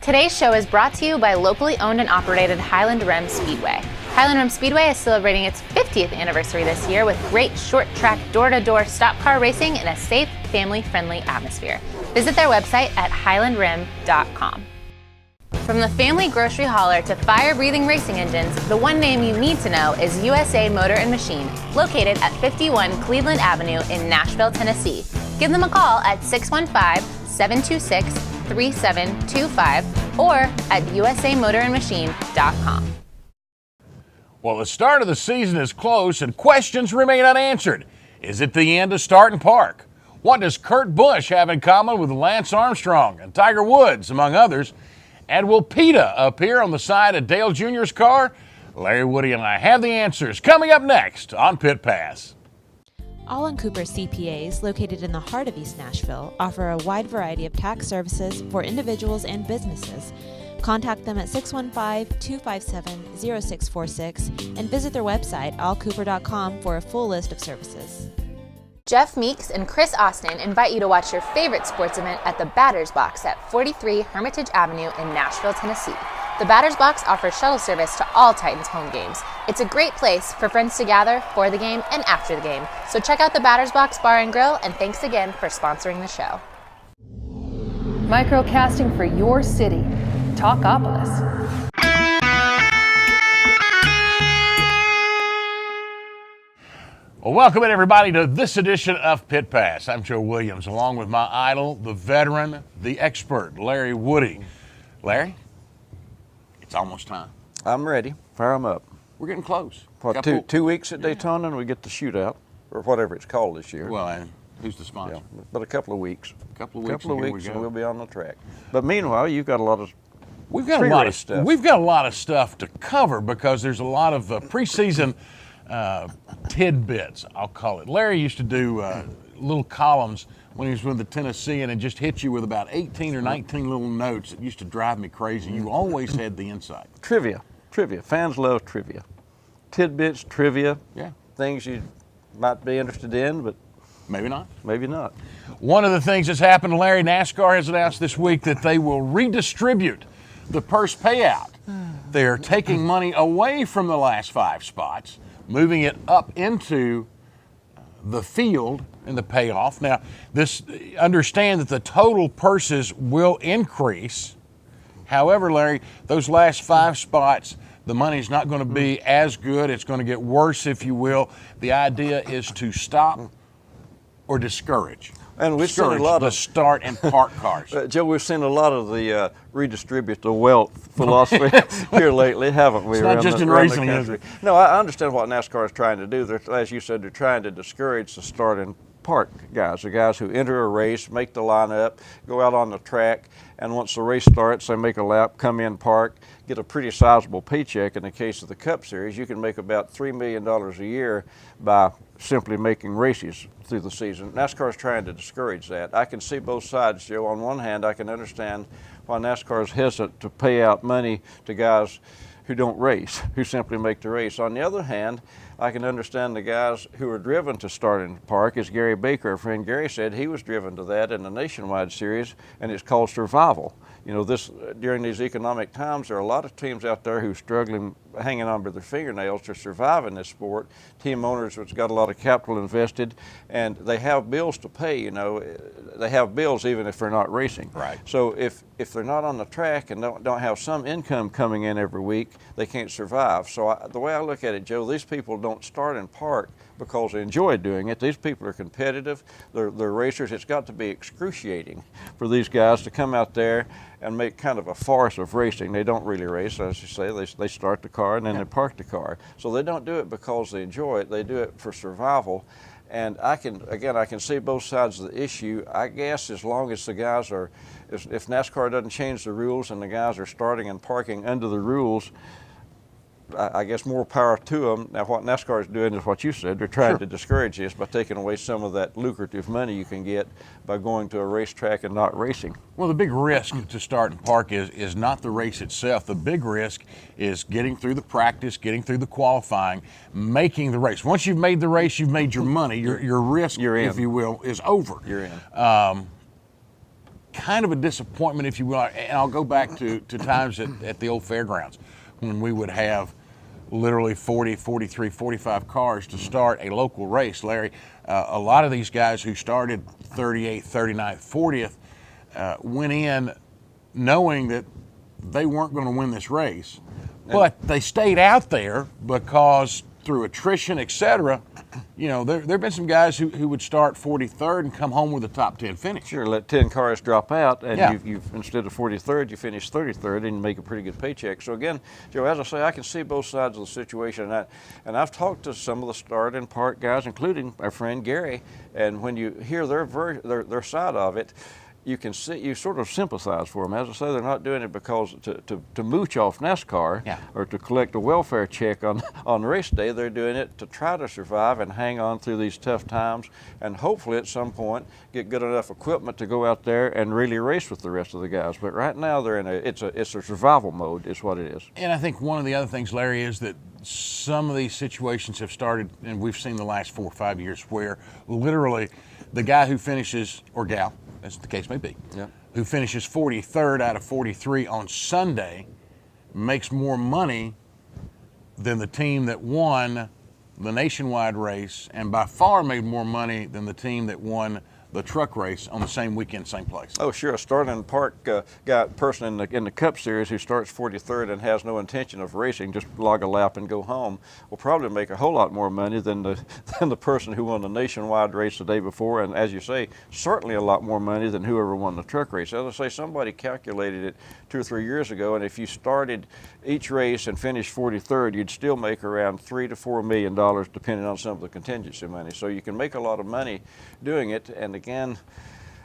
Today's show is brought to you by locally owned and operated Highland Rim Speedway. Highland Rim Speedway is celebrating its 50th anniversary this year with great short-track, door-to-door stock car racing in a safe, family-friendly atmosphere. Visit their website at highlandrim.com. From the family grocery hauler to fire-breathing racing engines, the one name you need to know is USA Motor and Machine, located at 51 Cleveland Avenue in Nashville, Tennessee. Give them a call at 615-726-3725 or at usamotorandmachine.com. Well, the start of the season is close and questions remain unanswered. Is it the end of Starting Park? What does Kurt Busch have in common with Lance Armstrong and Tiger Woods, among others? And will PETA appear on the side of Dale Jr.'s car? Larry Woody and I have the answers coming up next on Pit Pass. All Cooper CPAs, located in the heart of East Nashville, offer a wide variety of tax services for individuals and businesses. Contact them at 615-257-0646 and visit their website, allcooper.com, for a full list of services. Jeff Meeks and Chris Austin invite you to watch your favorite sports event at the Batter's Box at 43 Hermitage Avenue in Nashville, Tennessee. The Batter's Box offers shuttle service to all Titans home games. It's a great place for friends to gather for the game and after the game. So check out the Batter's Box Bar and Grill, and thanks again for sponsoring the show. Microcasting for your city. Talkopolis. Well, welcome in everybody to this edition of Pit Pass. I'm Joe Williams, along with my idol, the veteran, the expert, Larry Woody. Larry, it's almost time. I'm ready. Fire 'em up. We're getting close. What, two weeks at Daytona and we get the shootout, or whatever it's called this year. Well, and who's the sponsor? Yeah, but a couple of weeks. A couple of weeks and we'll be on the track. But meanwhile, you've got a lot of We've got a lot of stuff to cover because there's a lot of preseason tidbits, I'll call it. Larry used to do little columns when he was with the Tennessean and just hit you with about 18 or 19 little notes that used to drive me crazy. You always had the insight. Trivia. Fans love trivia. Tidbits, trivia. Yeah. Things you might be interested in, but maybe not. One of the things that's happened to Larry, NASCAR has announced this week that they will redistribute the purse payout. They're taking money away from the last 5 spots, moving it up into the field in the payoff. Now, understand that the total purses will increase. However, Larry, those last 5 spots, the money's not going to be as good. It's going to get worse, if you will. The idea is to stop or discourage. And we've seen a lot of start and park cars. Joe, we've seen a lot of the redistribute the wealth philosophy here lately, haven't we? It's not just in racing, is it? No, I understand what NASCAR is trying to do. As you said, they're trying to discourage the start and park guys, the guys who enter a race, make the lineup, go out on the track, and once the race starts, they make a lap, come in, park, get a pretty sizable paycheck. In the case of the Cup Series, you can make about $3 million a year by simply making races through the season. NASCAR is trying to discourage that. I can see both sides, Joe. On one hand, I can understand why NASCAR is hesitant to pay out money to guys who don't race, who simply make the race. On the other hand, I can understand the guys who are driven to start in the park, as Gary Baker, our friend Gary, said he was driven to that in the Nationwide Series, and it's called survival. You know, during these economic times, there are a lot of teams out there who are struggling, hanging on by their fingernails to survive in this sport. Team owners have got a lot of capital invested, and they have bills to pay. You know, they have bills even if they're not racing. Right. So if they're not on the track and don't have some income coming in every week, they can't survive. So the way I look at it, Joe, these people don't start and park because they enjoy doing it. These people are competitive. They're racers. It's got to be excruciating for these guys to come out there and make kind of a farce of racing. They don't really race, as you say. They start the car and then they park the car. So they don't do it because they enjoy it. They do it for survival. And I can see both sides of the issue. I guess as long as the guys if NASCAR doesn't change the rules and the guys are starting and parking under the rules, I guess more power to them. Now, what NASCAR is doing is what you said. They're trying to discourage this by taking away some of that lucrative money you can get by going to a racetrack and not racing. Well, the big risk to start and park is not the race itself. The big risk is getting through the practice, getting through the qualifying, making the race. Once you've made the race, you've made your money. Your risk, if you will, is over. You're in. kind of a disappointment, if you will. And I'll go back to times at the old fairgrounds when we would have literally 40, 43, 45 cars to start a local race. Larry, a lot of these guys who started 38th, 39th, 40th went in knowing that they weren't going to win this race, but they stayed out there because through attrition, etc. You know, there have been some guys who would start 43rd and come home with a top 10 finish. Sure, let 10 cars drop out, and Yeah. you've instead of 43rd, you finish 33rd and make a pretty good paycheck. So again, Joe, as I say, I can see both sides of the situation, and I've talked to some of the start and park guys, including my friend Gary, and when you hear their side of it, you can see, you sort of sympathize for them. As I say, they're not doing it because to mooch off NASCAR or to collect a welfare check on race day. They're doing it to try to survive and hang on through these tough times, and hopefully at some point get good enough equipment to go out there and really race with the rest of the guys. But right now they're in it's a survival mode is what it is. And I think one of the other things, Larry, is that some of these situations have started, and we've seen the last 4 or 5 years, where literally the guy who finishes, or gal, as the case may be, who finishes 43rd out of 43 on Sunday makes more money than the team that won the nationwide race, and by far made more money than the team that won the truck race on the same weekend, same place. Oh, sure. A starting park person in the Cup Series who starts 43rd and has no intention of racing, just log a lap and go home, will probably make a whole lot more money than the person who won the nationwide race the day before, and as you say, certainly a lot more money than whoever won the truck race. As I say, somebody calculated it 2 or 3 years ago, and if you started each race and finished 43rd, you'd still make around $3 to $4 million, depending on some of the contingency money. So you can make a lot of money doing it. And again,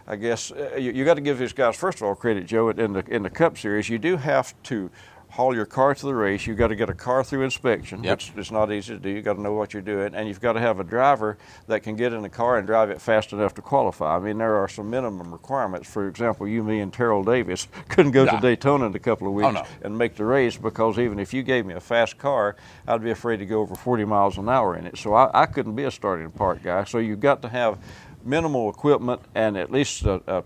I guess you got to give these guys, first of all, credit, Joe. In the Cup Series, you do have to haul your car to the race. You've got to get a car through inspection, which is not easy to do. You've got to know what you're doing, and you've got to have a driver that can get in the car and drive it fast enough to qualify. I mean, there are some minimum requirements. For example, you, me, and Terrell Davis couldn't go to Daytona in a couple of weeks and make the race, because even if you gave me a fast car, I'd be afraid to go over 40 miles an hour in it. So I couldn't be a starting park guy. So you've got to have minimal equipment and at least a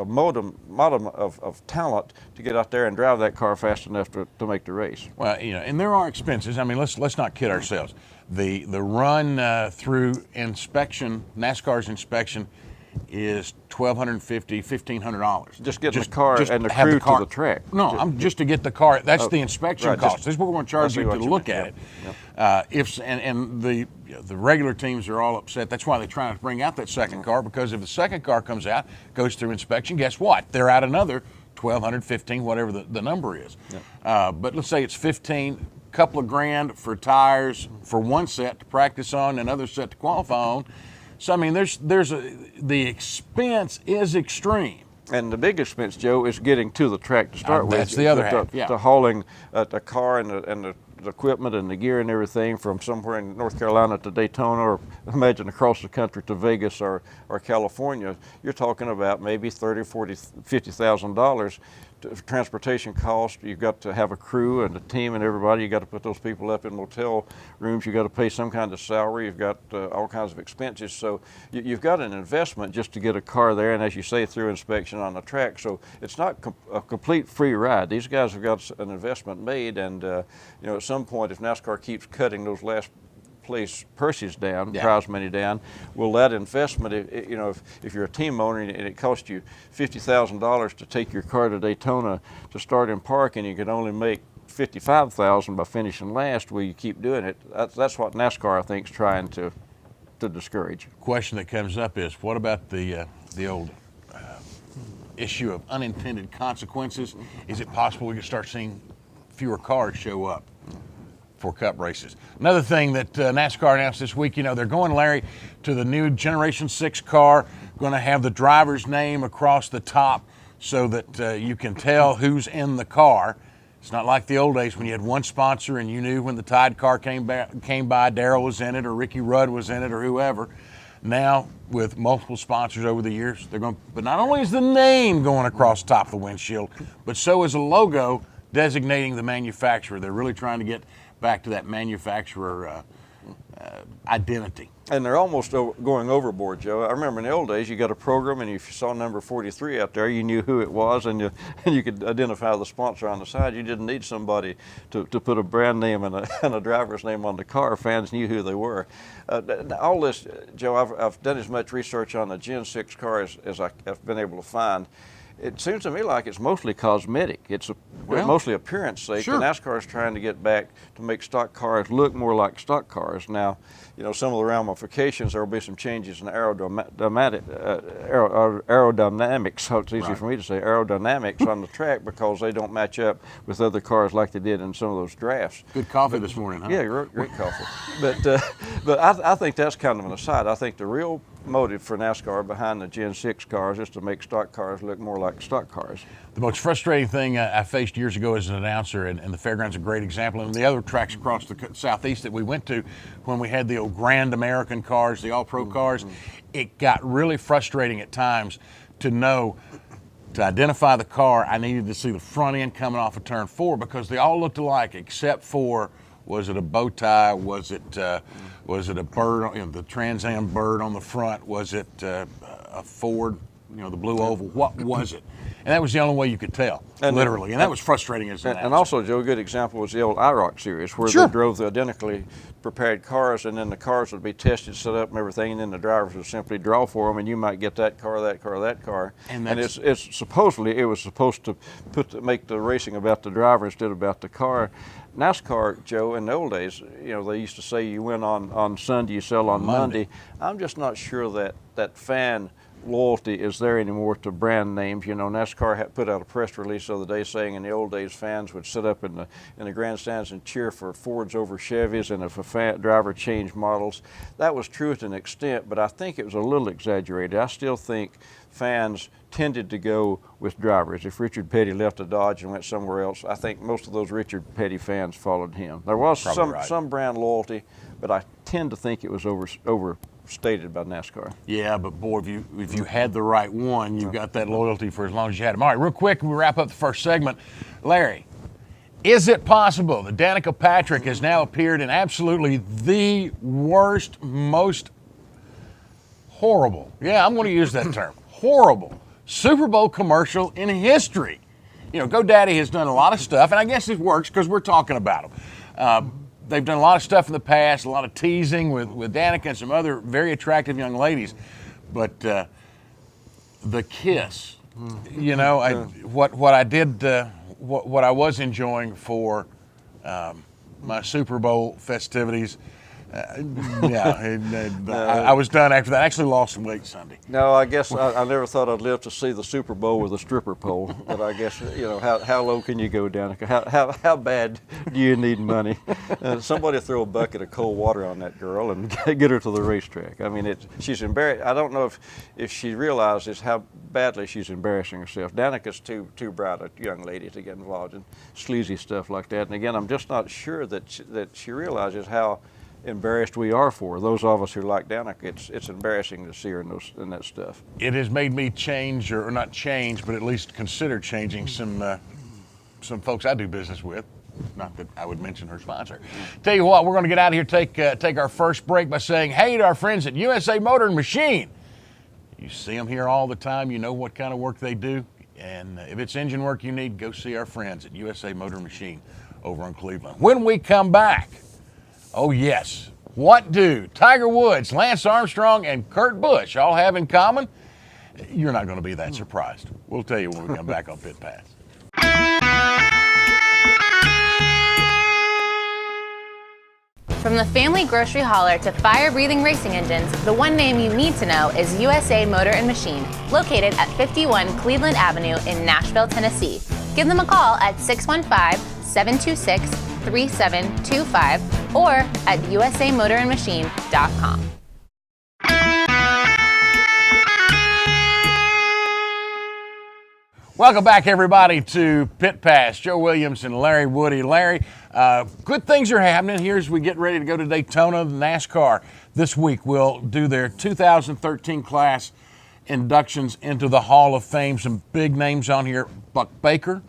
modicum of talent to get out there and drive that car fast enough to make the race. Well, you know, and there are expenses. I mean, let's not kid ourselves. The run through inspection, NASCAR's inspection, is $1,250, $1,500. Just getting the car and the crew to the track. No, just to get the car. That's the inspection cost. This is what we're going to charge you to look at it. And the regular teams are all upset. That's why they're trying to bring out that second car, because if the second car comes out, goes through inspection, guess what? They're out another $1,200, $1,500, whatever the number is. But let's say it's $15,000, couple of grand for tires for one set to practice on, another set to qualify on. So I mean, the expense is extreme. And the big expense, Joe, is getting to the track to start with. That's the other half. To hauling the car and the equipment and the gear and everything from somewhere in North Carolina to Daytona, or imagine across the country to Vegas or California. You're talking about maybe $30,000, $40,000, $50,000 transportation cost. You've got to have a crew and a team and everybody. You've got to put those people up in motel rooms. You've got to pay some kind of salary. You've got all kinds of expenses. So you've got an investment just to get a car there, and as you say, through inspection on the track. So it's not a complete free ride. These guys have got an investment made, and you know, at some point, if NASCAR keeps cutting those last place purses down, prize money down, will that investment, you know, if you're a team owner and it costs you $50,000 to take your car to Daytona to start in park, and you can only make $55,000 by finishing last, will you keep doing it? That's what NASCAR, I think, is trying to discourage. Question that comes up is, what about the old issue of unintended consequences? Is it possible we could start seeing fewer cars show up for Cup races? Another thing that NASCAR announced this week, you know, they're going, Larry, to the new Generation 6 car, going to have the driver's name across the top so that you can tell who's in the car. It's not like the old days when you had one sponsor and you knew when the Tide car came by, Darrell was in it or Ricky Rudd was in it or whoever. Now, with multiple sponsors over the years, they're going, but not only is the name going across the top of the windshield, but so is a logo designating the manufacturer. They're really trying to get back to that manufacturer identity. And they're almost going overboard, Joe. I remember in the old days, you got a program, and if you saw number 43 out there, you knew who it was, and you could identify the sponsor on the side. You didn't need somebody to put a brand name and a driver's name on the car. Fans knew who they were. All this, Joe, I've done as much research on the Gen 6 car as I've been able to find. It seems to me like it's mostly cosmetic. It's mostly appearance sake. Sure. And NASCAR is trying to get back to make stock cars look more like stock cars. Now, you know, some of the ramifications, there will be some changes in aerodynamics. So it's easy for me to say aerodynamics on the track, because they don't match up with other cars like they did in some of those drafts. Good coffee this morning, huh? Yeah, great coffee. But I think that's kind of an aside. I think the real motive for NASCAR behind the Gen 6 cars is to make stock cars look more like stock cars. The most frustrating thing I faced years ago as an announcer, and the fairground's a great example, and the other tracks across the southeast that we went to, when we had the old Grand American cars, the all-pro cars, it got really frustrating at times to know, to identify the car, I needed to see the front end coming off of turn 4, because they all looked alike except for, was it a bow tie? Was it a bird, you know, the Trans Am bird on the front? Was it a Ford, you know, the blue oval? What was it? And that was the only way you could tell, literally. And that was frustrating as an announcer. And also, Joe, a good example was the old IROC series, where Sure. they drove the identically prepared cars, and then the cars would be tested, set up, and everything, and then the drivers would simply draw for them, and you might get that car, that car, that car. And it's supposedly, it was supposed to make the racing about the driver instead of about the car. NASCAR, Joe, in the old days, you know, they used to say you win on Sunday, you sell on Monday. I'm just not sure that fan loyalty is there anymore to brand names. You know, NASCAR put out a press release the other day saying in the old days fans would sit up in the grandstands and cheer for Fords over Chevys, and if a driver changed models. That was true to an extent, but I think it was a little exaggerated. I still think fans tended to go with drivers. If Richard Petty left a Dodge and went somewhere else, I think most of those Richard Petty fans followed him. There was some brand loyalty, but I tend to think it was overstated by NASCAR. Yeah, but boy, if you had the right one, you got that loyalty for as long as you had them. All right, real quick, we wrap up the first segment. Larry, is it possible that Danica Patrick has now appeared in absolutely the worst, most horrible, yeah, I'm going to use that term, horrible Super Bowl commercial in history? You know, GoDaddy has done a lot of stuff, and I guess it works because we're talking about them. They've done a lot of stuff in the past, a lot of teasing with Danica and some other very attractive young ladies. But the kiss, you know, what I was enjoying for my Super Bowl festivities, I was done after that. I actually lost some weight Sunday. No, I guess I never thought I'd live to see the Super Bowl with a stripper pole. But I guess, you know, how low can you go, Danica? How bad do you need money? Somebody throw a bucket of cold water on that girl and get her to the racetrack. I mean, she's embarrassed. I don't know if she realizes how badly she's embarrassing herself. Danica's too bright a young lady to get involved in sleazy stuff like that. And again, I'm just not sure that she realizes how embarrassed we are for her. Those of us who like Danica, it's embarrassing to see her in that stuff. It has made me change, or not change, but at least consider changing some folks I do business with. Not that I would mention her sponsor. Tell you what, we're going to get out of here, take our first break by saying hey to our friends at USA Motor and Machine. You see them here all the time. You know what kind of work they do. And if it's engine work you need, go see our friends at USA Motor and Machine over in Cleveland. When we come back, oh yes, what do Tiger Woods, Lance Armstrong, and Kurt Busch all have in common? You're not going to be that surprised. We'll tell you when we come back on Pit Pass. From the family grocery hauler to fire-breathing racing engines, the one name you need to know is USA Motor and Machine, located at 51 Cleveland Avenue in Nashville, Tennessee. Give them a call at 615-726-3725 or at usamotorandmachine.com. Welcome back, everybody, to Pit Pass. Joe Williams and Larry Woody. Larry, good things are happening here as we get ready to go to Daytona. NASCAR this week will do their 2013 class inductions into the Hall of Fame. Some big names on here: Buck Baker,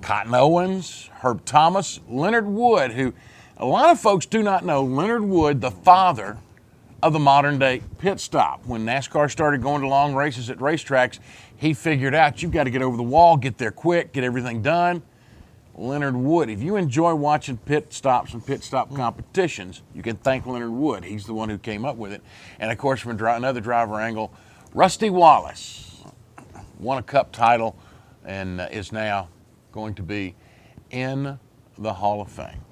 Cotton Owens, Herb Thomas, Leonard Wood, who A lot of folks do not know Leonard Wood, the father of the modern day pit stop. When NASCAR started going to long races at racetracks, he figured out you've got to get over the wall, get there quick, get everything done. Leonard Wood, if you enjoy watching pit stops and pit stop competitions, you can thank Leonard Wood. He's the one who came up with it. And of course, from another driver angle, Rusty Wallace won a Cup title and is now going to be in the Hall of Fame.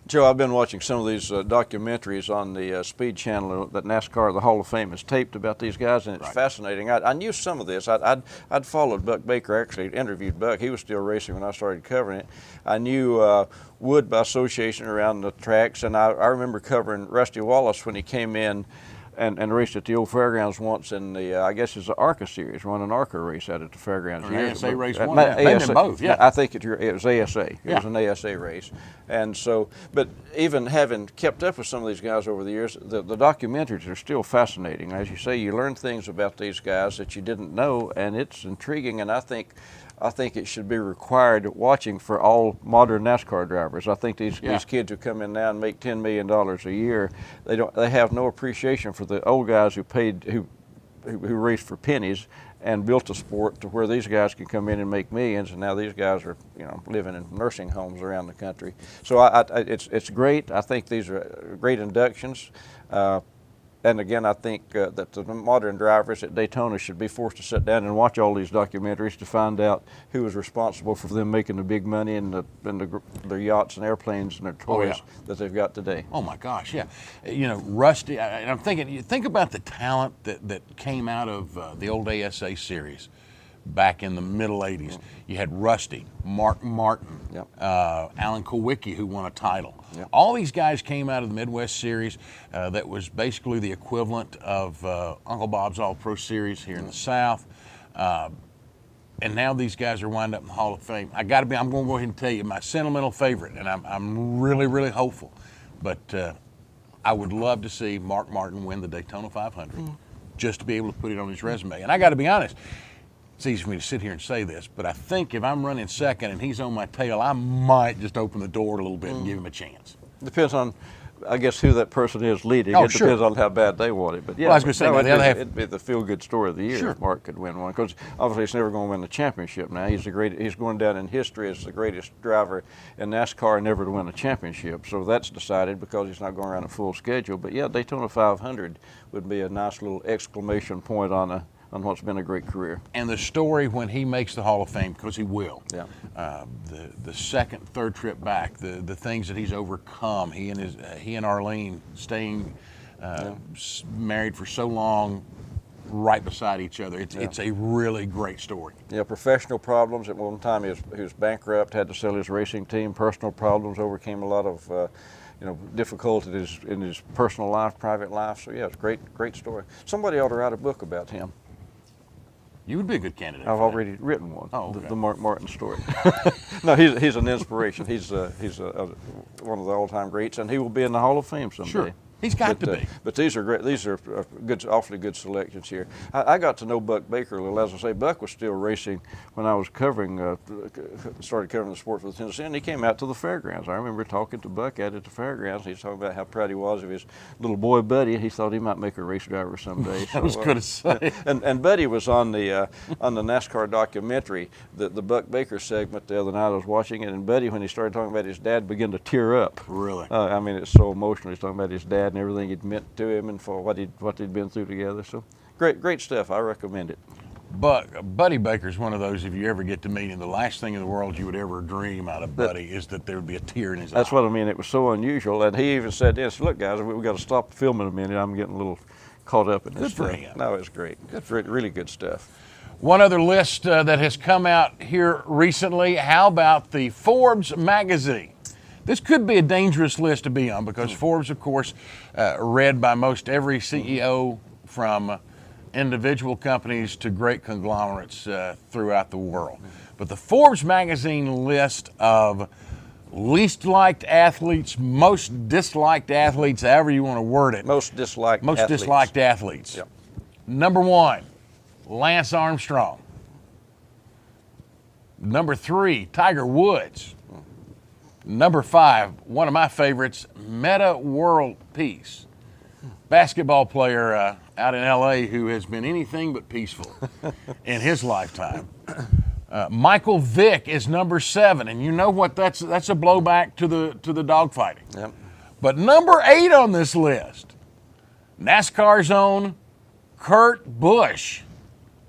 Joe, I've been watching some of these documentaries on the Speed Channel that NASCAR, the Hall of Fame, has taped about these guys, and it's fascinating. I knew some of this. I'd followed Buck Baker, actually interviewed Buck. He was still racing when I started covering it. I knew Wood by association around the tracks, and I remember covering Rusty Wallace when he came in and raced at the old fairgrounds once in the, I guess it's the ARCA series, run an ARCA race out at the fairgrounds. Or ASA race one, ASA, both, yeah. I think it was ASA. It was an ASA race. And so, but even having kept up with some of these guys over the years, the documentaries are still fascinating. As you say, you learn things about these guys that you didn't know, and it's intriguing, and I think it should be required watching for all modern NASCAR drivers. I think these kids who come in now and make $10 million a year, they have no appreciation for the old guys who raced for pennies and built a sport to where these guys can come in and make millions, and now these guys are living in nursing homes around the country. So it's great. I think these are great inductions. And again, I think that the modern drivers at Daytona should be forced to sit down and watch all these documentaries to find out who was responsible for them making the big money and their yachts and airplanes and their toys that they've got today. Oh my gosh, yeah. Rusty, and I'm thinking, you think about the talent that came out of the old ASA series back in the middle 80s. You had Rusty, Mark Martin, Alan Kulwicki, who won a title. All these guys came out of the Midwest Series that was basically the equivalent of Uncle Bob's All-Pro Series here in the South. And now these guys are wound up in the Hall of Fame. I'm going to go ahead and tell you my sentimental favorite, and I'm really, really hopeful. But I would love to see Mark Martin win the Daytona 500 just to be able to put it on his resume. And I got to be honest, it's easy for me to sit here and say this, but I think if I'm running second and he's on my tail, I might just open the door a little bit and give him a chance. Depends on, I guess, who that person is leading. It depends on how bad they want it. But yeah, well, I was going to say, it'd be the feel-good story of the year if Mark could win one, because obviously he's never going to win the championship now. He's going down in history as the greatest driver in NASCAR never to win a championship. So that's decided because he's not going around a full schedule. But yeah, Daytona 500 would be a nice little exclamation point on what's been a great career. And the story when he makes the Hall of Fame, because he will, the second, third trip back, the things that he's overcome, he and Arlene staying married for so long, right beside each other. It's a really great story. Yeah, professional problems. At one time he was bankrupt, had to sell his racing team. Personal problems, overcame a lot of difficulties in his personal life, private life. So yeah, it's a great story. Somebody ought to write a book about him. You would be a good candidate. I've already written one. Oh, okay. The Mark Martin story. No, he's an inspiration. He's one of the all-time greats, and he will be in the Hall of Fame someday. Sure. He's got to be. But these are great. These are good, awfully good selections here. I got to know Buck Baker a little. As I say, Buck was still racing when I was started covering the sport for the Tennessee, and he came out to the fairgrounds. I remember talking to Buck out at the fairgrounds. He was talking about how proud he was of his little boy Buddy. He thought he might make a race driver someday. I was going to say. And Buddy was on the NASCAR documentary, the Buck Baker segment the other night. I was watching it, and Buddy, when he started talking about his dad, began to tear up. Really? I mean, it's so emotional. He's talking about his dad and everything it meant to him and for what they'd been through together. So great stuff. I recommend it. Buddy Baker's one of those, if you ever get to meet him, the last thing in the world you would ever dream out of Buddy is that there would be a tear in his eye. That's what I mean. It was so unusual. And he even said this, look, guys, we've got to stop filming a minute. I'm getting a little caught up in this. Good for him. No, it's great. Really good stuff. One other list that has come out here recently, how about the Forbes magazine? This could be a dangerous list to be on because Forbes, of course, read by most every CEO from individual companies to great conglomerates throughout the world. But the Forbes magazine list of least liked athletes, most disliked athletes, however you want to word it. Most disliked athletes. Yep. Number 1, Lance Armstrong. Number 3, Tiger Woods. Number 5, one of my favorites, Meta World Peace. Basketball player out in L.A. who has been anything but peaceful in his lifetime. Michael Vick is number 7, and you know what? That's a blowback to the dogfighting. Yep. But number 8 on this list, NASCAR's own Kurt Busch.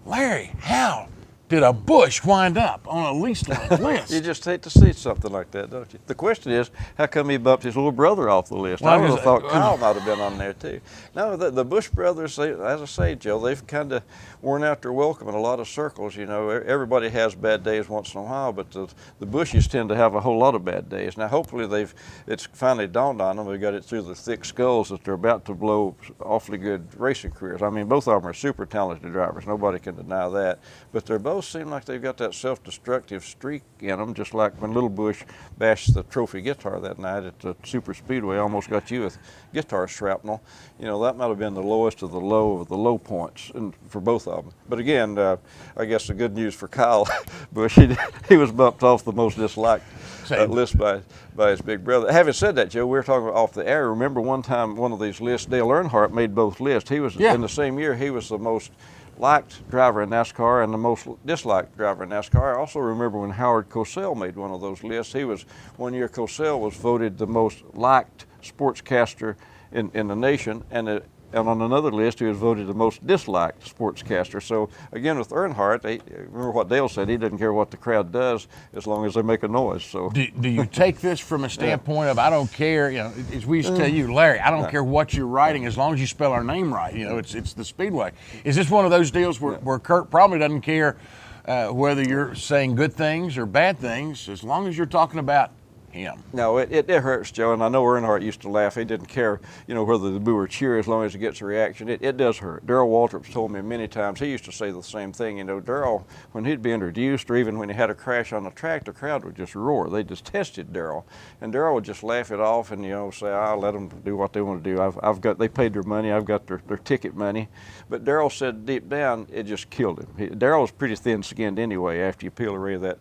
Larry, how did a Busch wind up on a least liked list? You just hate to see something like that, don't you? The question is, how come he bumped his little brother off the list? Well, I would have thought Kyle might have been on there too. No, the Busch brothers, as I say, Joe, they've kind of worn out their welcome in a lot of circles. You know, everybody has bad days once in a while, but the Bushes tend to have a whole lot of bad days. Now, hopefully it's finally dawned on them. They got it through their thick skulls that they're about to blow awfully good racing careers. I mean, both of them are super talented drivers. Nobody can deny that. But they both seem like they've got that self-destructive streak in them, just like when Little Busch bashed the trophy guitar that night at the Super Speedway, almost got you with guitar shrapnel. You know, that might have been the lowest of the low points for both of them. But again, I guess the good news for Kyle Busch, he was bumped off the most disliked list by his big brother. Having said that, Joe, we were talking about off the air. Remember one time, one of these lists, Dale Earnhardt made both lists. He was in the same year. He was the most liked driver in NASCAR and the most disliked driver in NASCAR. I also remember when Howard Cosell made one of those lists. He was, one year Cosell was voted the most liked sportscaster in the nation, and on another list he was voted the most disliked sportscaster. So again, with Earnhardt, remember what Dale said, he doesn't care what the crowd does as long as they make a noise. So do you take this from a standpoint of, I don't care, you know, as we used to tell you, Larry, I don't care what you're writing as long as you spell our name right. You know, it's the Speedway. Is this one of those deals where Kurt probably doesn't care whether you're saying good things or bad things, as long as you're talking about him? No, it hurts, Joe, and I know Earnhardt used to laugh. He didn't care, you know, whether the boo or cheer as long as he gets a reaction. It does hurt. Darrell Waltrip's told me many times, he used to say the same thing. You know, Darrell, when he'd be introduced or even when he had a crash on the track, the crowd would just roar. They just tested Darrell, and Darrell would just laugh it off and, you know, say, I'll let them do what they want to do. They paid their money. I've got their ticket money. But Darrell said deep down, it just killed him. Darrell was pretty thin-skinned anyway after you peel away that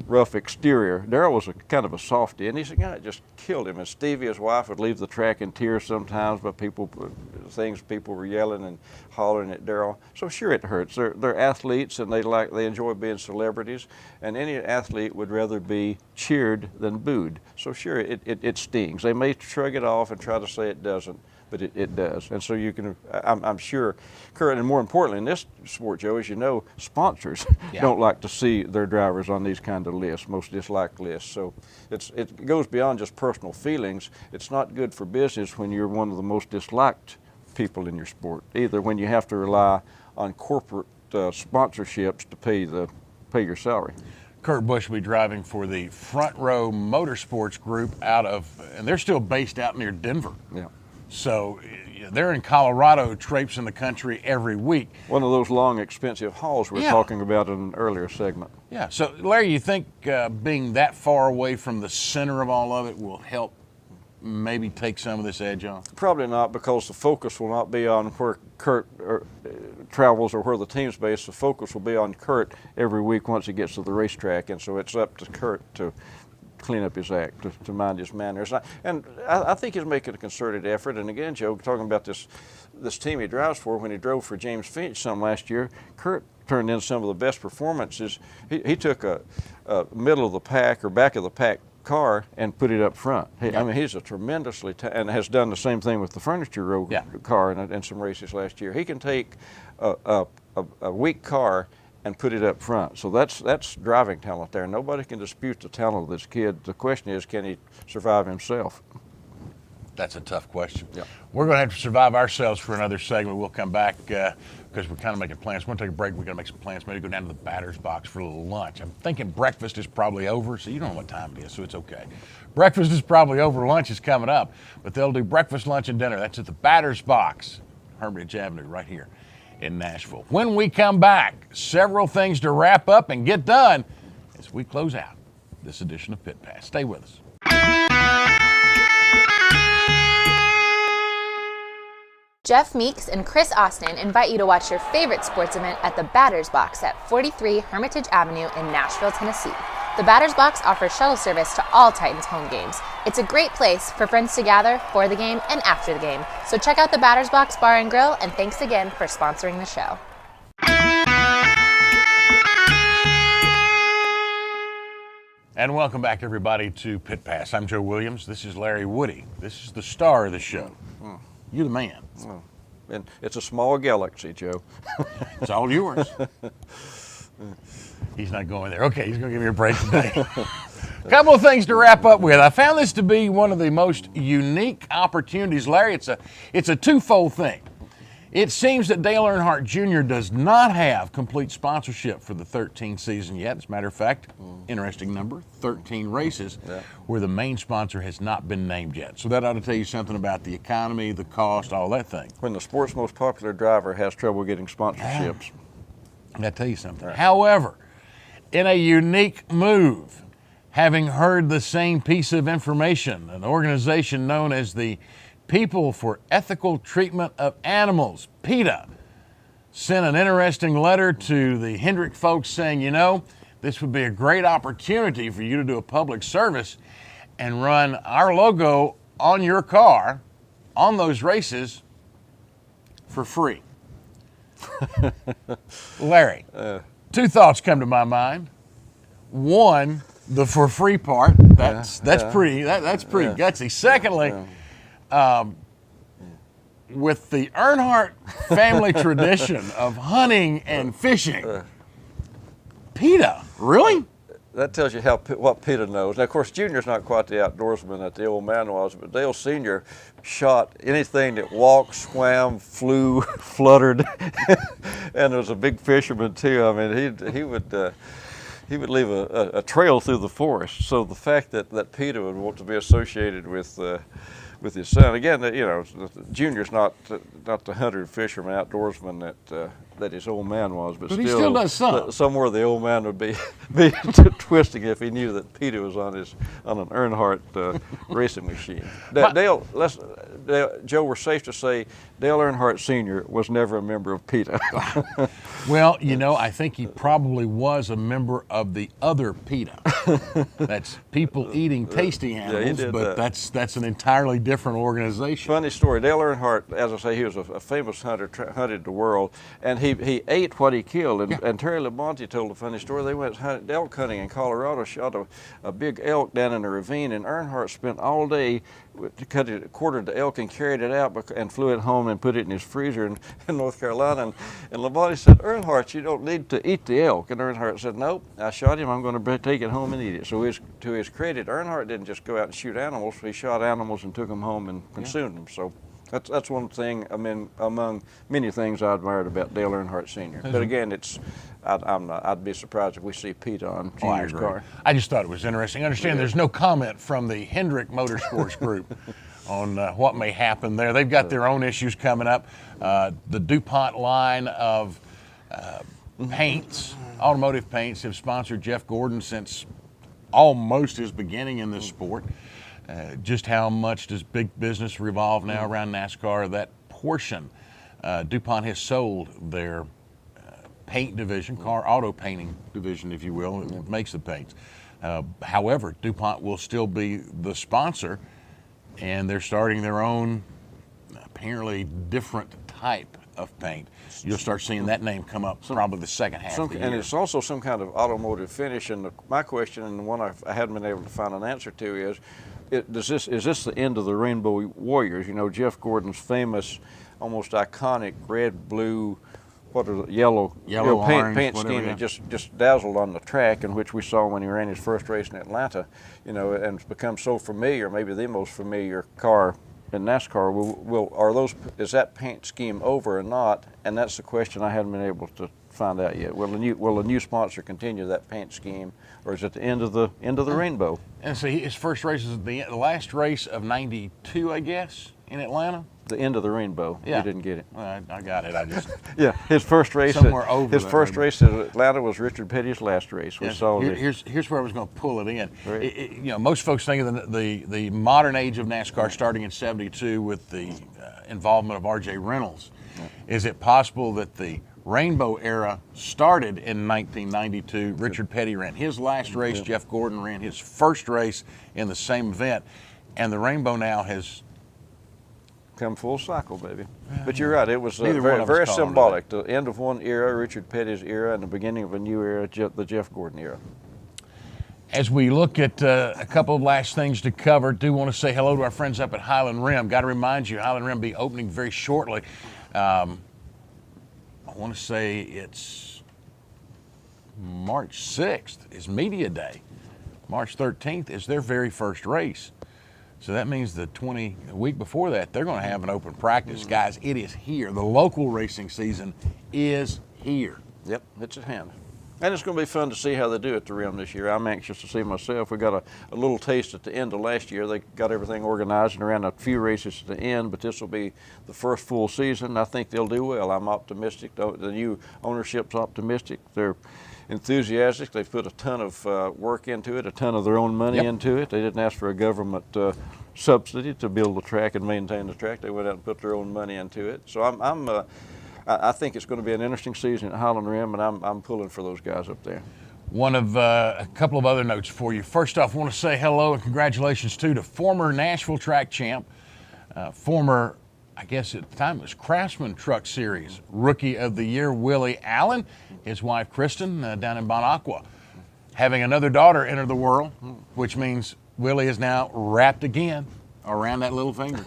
rough exterior. Darrell was kind of a softy, and he said, it just killed him. And Stevie, his wife, would leave the track in tears sometimes by people were yelling and hollering at Darrell. So sure, it hurts. They're athletes, and they enjoy being celebrities, and any athlete would rather be cheered than booed. So sure, it stings. They may shrug it off and try to say it doesn't, but it does. And so you can, I'm sure, Kurt, and more importantly in this sport, Joe, as you know, sponsors don't like to see their drivers on these kind of lists, most disliked lists. So it goes beyond just personal feelings. It's not good for business when you're one of the most disliked people in your sport, either when you have to rely on corporate sponsorships to pay your salary. Kurt Busch will be driving for the Front Row Motorsports Group and they're still based out near Denver. Yeah. So they're in Colorado, traipsing the country every week. One of those long, expensive hauls we were talking about in an earlier segment. Yeah. So, Larry, you think being that far away from the center of all of it will help maybe take some of this edge off? Probably not, because the focus will not be on where Kurt travels or where the team's based. The focus will be on Kurt every week once he gets to the racetrack, and so it's up to Kurt to clean up his act, to mind his manners. And I think he's making a concerted effort. And again, Joe, talking about this team he drives for, when he drove for James Finch some last year, Kurt turned in some of the best performances. He took a middle of the pack or back of the pack car and put it up front. I mean, he's a tremendously and has done the same thing with the Furniture Row car in some races last year. He can take a weak car and put it up front. So that's driving talent there. Nobody can dispute the talent of this kid. The question is, can he survive himself? That's a tough question. Yeah. We're going to have to survive ourselves for another segment. We'll come back because we're kind of making plans. We're going to take a break. We're going to make some plans. Maybe go down to the batter's box for a little lunch. I'm thinking breakfast is probably over. So you don't know what time it is, so it's okay. Breakfast is probably over. Lunch is coming up. But they'll do breakfast, lunch, and dinner. That's at the batter's box, Hermitage Avenue, right here in Nashville. When we come back, several things to wrap up and get done as we close out this edition of Pit Pass. Stay with us. Jeff Meeks and Chris Austin invite you to watch your favorite sports event at the Batter's Box at 43 Hermitage Avenue in Nashville, Tennessee. The Batter's Box offers shuttle service to all Titans home games. It's a great place for friends to gather for the game and after the game. So check out the Batter's Box Bar and Grill, and thanks again for sponsoring the show. And welcome back, everybody, to Pit Pass. I'm Joe Williams. This is Larry Woody. This is the star of the show. You're the man. And it's a small galaxy, Joe. It's all yours. He's not going there. Okay, he's going to give me a break today. A couple of things to wrap up with. I found this to be one of the most unique opportunities. Larry, it's a twofold thing. It seems that Dale Earnhardt Jr. does not have complete sponsorship for the 13th season yet. As a matter of fact, interesting number, 13 races, where the main sponsor has not been named yet. So that ought to tell you something about the economy, the cost, all that thing. When the sport's most popular driver has trouble getting sponsorships. That'll tell you something. Right. However, in a unique move, having heard the same piece of information, an organization known as the People for Ethical Treatment of Animals, PETA, sent an interesting letter to the Hendrick folks saying, you know, this would be a great opportunity for you to do a public service and run our logo on your car on those races for free. Larry, two thoughts come to my mind. One, the for free part, that's pretty gutsy. Secondly, with the Earnhardt family tradition of hunting and fishing, PETA, really? That tells you what PETA knows. Now, of course, Junior's not quite the outdoorsman that the old man was, but Dale Sr. shot anything that walked, swam, flew, fluttered, and was a big fisherman too. I mean, he would leave a trail through the forest. So the fact that PETA would want to be associated with his son, again, you know, Junior's not the hunter and fisherman, outdoorsman that his old man was, but he still does some. Somewhere the old man would be twisting if he knew that PETA was on an Earnhardt racing machine. Joe, we're safe to say Dale Earnhardt Sr. was never a member of PETA. Well, you know, I think he probably was a member of the other PETA. That's people eating tasty animals, but that's an entirely different organization. Funny story. Dale Earnhardt, as I say, he was a famous hunter, hunted the world, and he ate what he killed. And Terry Labonte told a funny story. They went elk hunting in Colorado, shot a big elk down in a ravine, and Earnhardt spent all day quartered the elk and carried it out and flew it home and put it in his freezer in North Carolina. And Labonte said, Earnhardt, you don't need to eat the elk. And Earnhardt said, nope, I shot him. I'm going to take it home and eat it. So to his credit, Earnhardt didn't just go out and shoot animals. He shot animals and took them home and consumed them. So that's one thing, I mean, among many things I admired about Dale Earnhardt Sr. But again, I'd be surprised if we see PETA on Junior's car. I just thought it was interesting. I understand there's no comment from the Hendrick Motorsports Group on what may happen there. They've got their own issues coming up. The DuPont line of paints, automotive paints, have sponsored Jeff Gordon since almost his beginning in this sport. Just how much does big business revolve now around NASCAR? That portion, DuPont has sold their paint division, car auto painting division, if you will. It makes the paints. However, DuPont will still be the sponsor, and they're starting their own apparently different type of paint. You'll start seeing that name come up probably the second half of the year. And it's also some kind of automotive finish. And my question, and the one I hadn't been able to find an answer to, is this the end of the Rainbow Warriors? You know, Jeff Gordon's famous, almost iconic red, blue, yellow paint scheme that just dazzled on the track, in which we saw when he ran his first race in Atlanta, you know, and it's become so familiar, maybe the most familiar car in NASCAR. Is that paint scheme over or not? And that's the question I haven't been able to find out yet. Will the new sponsor continue that paint scheme, or is it the end of the rainbow? And so his first race is the last race of '92, I guess, in Atlanta. The end of the rainbow. Yeah. You didn't get it. Well, I got it. I just his first race. Somewhere over. His first race in Atlanta was Richard Petty's last race. We saw here's where I was going to pull it in. Right. You know, most folks think of the modern age of NASCAR starting in '72 with the involvement of R.J. Reynolds. Yeah. Is it possible that the Rainbow era started in 1992. Richard Petty ran his last race. Jeff Gordon ran his first race in the same event. And the Rainbow now has come full cycle, baby. But you're right, it was Neither one of us very called it symbolic. The end of one era, Richard Petty's era, and the beginning of a new era, the Jeff Gordon era. As we look at a couple of last things to cover, do want to say hello to our friends up at Highland Rim. Got to remind you, Highland Rim will be opening very shortly. I want to say it's March 6th is Media Day. March 13th is their very first race. So that means a week before that, they're going to have an open practice. Guys, it is here. The local racing season is here. Yep, it's at hand. And it's going to be fun to see how they do at the Rim this year. I'm anxious to see myself. We got a little taste at the end of last year. They got everything organized and ran a few races at the end, but this will be the first full season. I think they'll do well. I'm optimistic. The new ownership's optimistic. They're enthusiastic. They've put a ton of work into it, a ton of their own money into it. They didn't ask for a government subsidy to build the track and maintain the track. They went out and put their own money into it. So I think it's going to be an interesting season at Highland Rim, and I'm pulling for those guys up there. One of a couple of other notes for you. First off, I want to say hello and congratulations to former Nashville track champ, former, I guess at the time it was Craftsman Truck Series Rookie of the Year, Willie Allen, his wife Kristen down in Bon Aqua, having another daughter enter the world, which means Willie is now wrapped again around that little finger.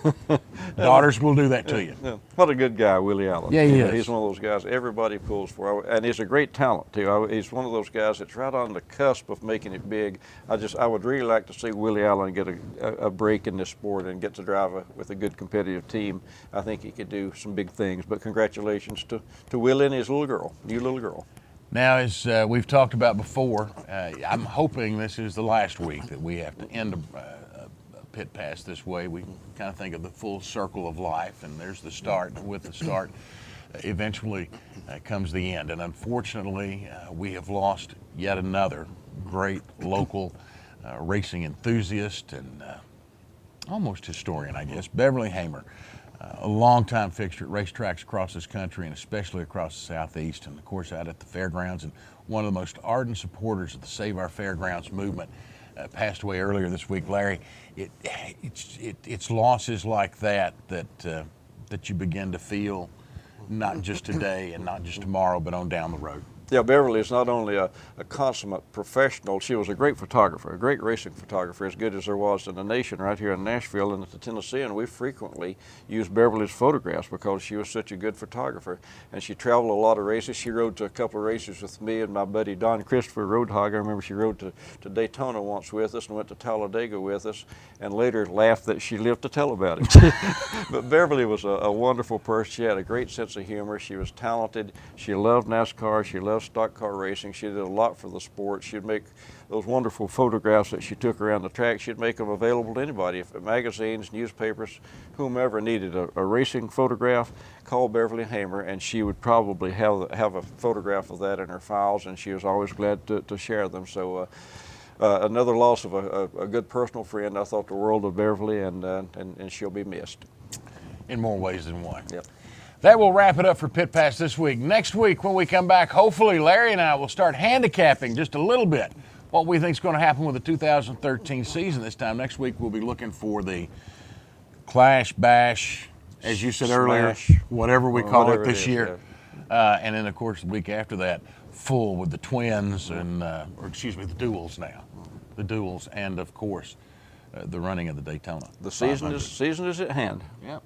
Daughters will do that to you. Yeah. What a good guy, Willie Allen. Yeah, he is. He's one of those guys everybody pulls for, and he's a great talent too. He's one of those guys that's right on the cusp of making it big. I would really like to see Willie Allen get a break in this sport and get to drive with a good competitive team. I think he could do some big things. But congratulations to Willie and his new little girl. Now, as we've talked about before, I'm hoping this is the last week that we have to end a pit pass this way. We kind of think of the full circle of life, and there's the start. And with the start, eventually comes the end. And unfortunately, we have lost yet another great local racing enthusiast and almost historian, I guess, Beverly Hamer. A longtime fixture at racetracks across this country and especially across the Southeast, and of course out at the fairgrounds, and one of the most ardent supporters of the Save Our Fairgrounds movement. Passed away earlier this week. Larry, it's losses like that you begin to feel, not just today and not just tomorrow, but on down the road. Yeah, Beverly is not only a consummate professional, she was a great photographer, a great racing photographer, as good as there was in the nation right here in Nashville and at the Tennessee, and we frequently used Beverly's photographs because she was such a good photographer. And she traveled a lot of races. She rode to a couple of races with me and my buddy Don Christopher, Road Hog. I remember she rode to Daytona once with us and went to Talladega with us, and later laughed that she lived to tell about it. But Beverly was a wonderful person. She had a great sense of humor. She was talented. She loved NASCAR. She loved stock car racing. She did a lot for the sport. She'd make those wonderful photographs that she took around the track. She'd make them available to anybody. If magazines, newspapers, whomever needed a racing photograph, call Beverly Hamer, and she would probably have a photograph of that in her files, and she was always glad to share them. So another loss of a good personal friend. I thought the world of Beverly, and she'll be missed. In more ways than one. Yep. That will wrap it up for Pit Pass this week. Next week, when we come back, hopefully Larry and I will start handicapping just a little bit what we think is going to happen with the 2013 season. This time next week, we'll be looking for the Clash, Bash, as you said earlier, whatever we call it this year. Yeah. And then, of course, the week after that, full with the twins and, the duels now. The duels and, of course, the running of the Daytona. The season is at hand. Yep.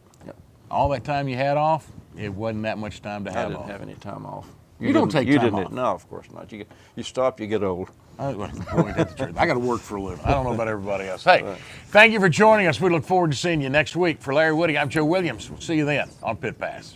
All that time you had off, it wasn't that much time to have off. I didn't have any time off. You don't take time off? No, of course not. You stop, you get old. I got to work for a living. I don't know about everybody else. Hey, Thank you for joining us. We look forward to seeing you next week. For Larry Woody, I'm Joe Williams. We'll see you then on Pit Pass.